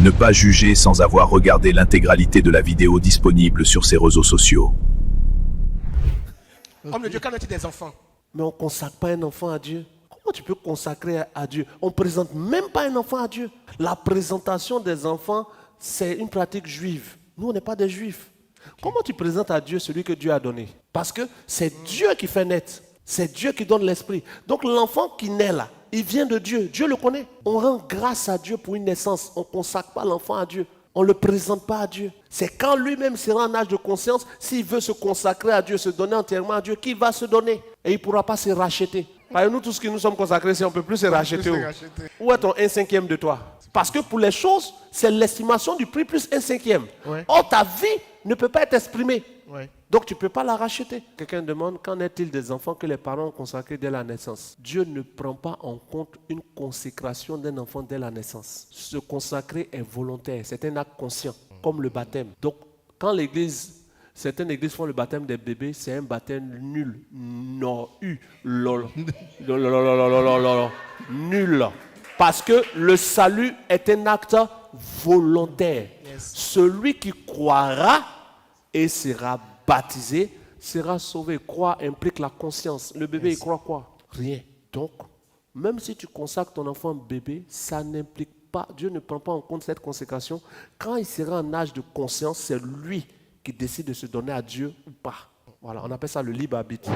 Ne pas juger sans avoir regardé l'intégralité de la vidéo disponible sur ses réseaux sociaux. Homme de Dieu, qu'en est-il des enfants? Mais on ne consacre pas un enfant à Dieu. Comment tu peux consacrer à Dieu? On ne présente même pas un enfant à Dieu. La présentation des enfants, c'est une pratique juive. Nous, on n'est pas des juifs. Comment tu présentes à Dieu celui que Dieu a donné? Parce que c'est Dieu qui fait naître. C'est Dieu qui donne l'esprit. Donc l'enfant qui naît là, il vient de Dieu. Dieu le connaît. On rend grâce à Dieu pour une naissance. On ne consacre pas l'enfant à Dieu. On ne le présente pas à Dieu. C'est quand lui-même sera en âge de conscience, s'il veut se consacrer à Dieu, se donner entièrement à Dieu, qu'il va se donner. Et il ne pourra pas se racheter. Parce que nous, tous qui nous sommes consacrés, si on ne peut plus se racheter. Où est ton 1/5 de toi? Parce que pour les choses, c'est l'estimation du prix plus 1/5. Ouais. Or, ta vie ne peut pas être exprimée. Ouais. Donc, tu ne peux pas la racheter. Quelqu'un demande, qu'en est-il des enfants que les parents ont consacrés dès la naissance? Dieu ne prend pas en compte une consécration d'un enfant dès la naissance. Se consacrer est volontaire, c'est un acte conscient, comme le baptême. Donc, quand certaines églises font le baptême des bébés, c'est un baptême nul. Non, lol. Nul. Parce que le salut est un acte volontaire. Yes. Celui qui croira et sera baptisé sera sauvé. Croire implique la conscience. Le bébé, il croit quoi? Rien. Donc, même si tu consacres ton enfant bébé, ça n'implique pas, Dieu ne prend pas en compte cette consécration. Quand il sera en âge de conscience, c'est lui qui décide de se donner à Dieu ou pas. Voilà, on appelle ça le libre arbitre.